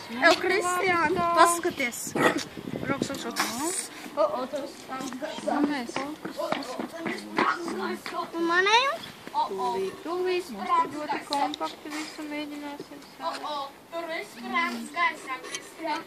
Ev, Kristiāna, paskaties. Rokas atšot. Tur Mēs. un manējum? Tūlīt mums te ļoti kompakti visu mēģināsim sākt. Tur viss krēms gaisā, Kristiāna.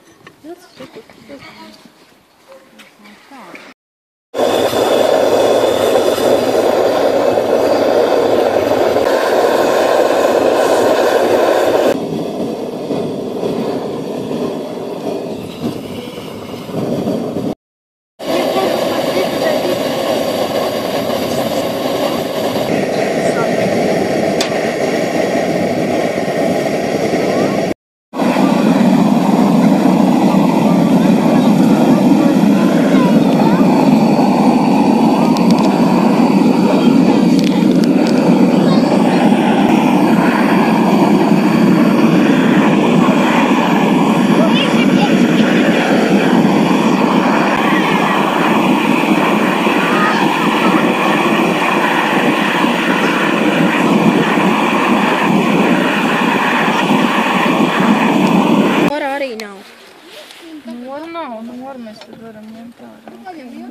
Mēs tad varam ņemt ārā.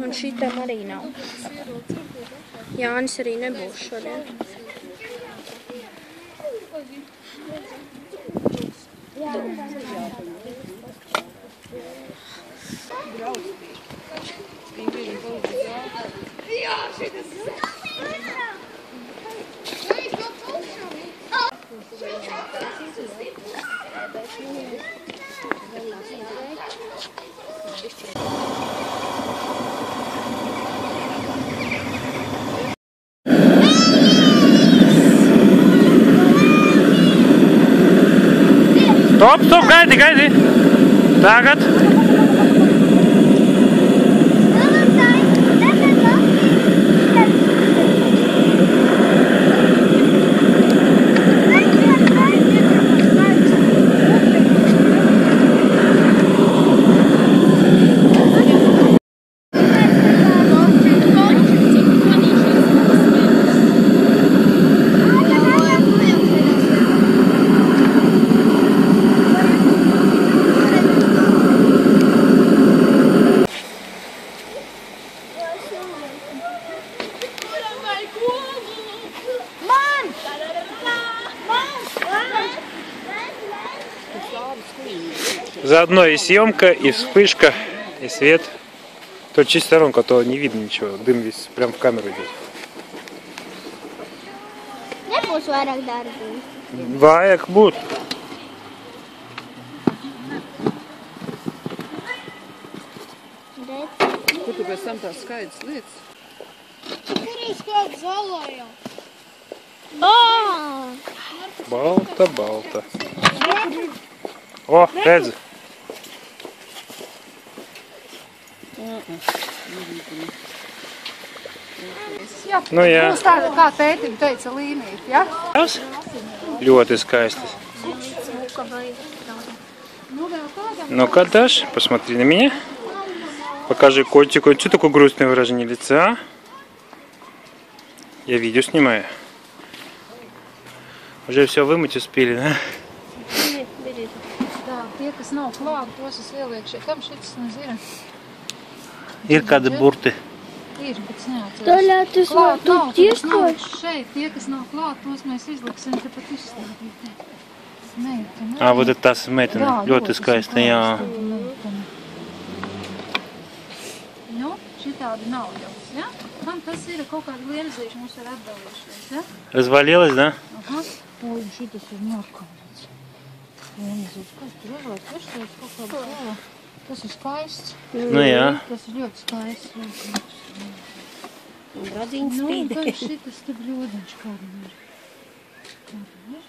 Un šitam arī nav. Jānis arī nebūs šodien. Stop, stop, gaidi, gaidi. Tagad. Заодно и съемка, и вспышка, и свет. Только чисто сторонка, то не видно ничего. Дым весь прям в камеру идет. Nebūs vairāk darbu. Vajag būt. Kur tu pēc tam tās skaidrs lietas? Kur es kādu zalāju? Balta, balta. O, redzi. Nu jā. Būs tāda, kā tētim teica, līnīt, ja? Ļoti skaistas. Ну-ка, Даш, посмотри на меня. Покажи котику. Что такое грустное выражение лица? Я видео снимаю. Уже все вымыть успели, да? Tā, tie, kas nav klāt, tos es ielieku šeit. Kam šitas nezinu? Ir kādi burti. Ir, bet es neatceros. Daļā tas nav, tu tieskoši. Šeit, tie, kas nav klāt, tos mēs izliksim tepat izstādīt. Meitene. А, вот это tas meitene. Ļoti skaista, jā. Nu, šitādi nav jau, ja? Kam tas ir kaut kāda lienzīša, mums ir atdalījušies, ja? Развалилась, да? Aha. Oi, šitas ir norkalīts. Lienzīša, kas tur uzvārds, višķies kaut kāda kola. Tas ir skaists. Nu jā. Tas ir ļoti skaists. Brodzīņas Nu, spīd. un tad šitas te bļūdiņš kādam ir. Kādam ir?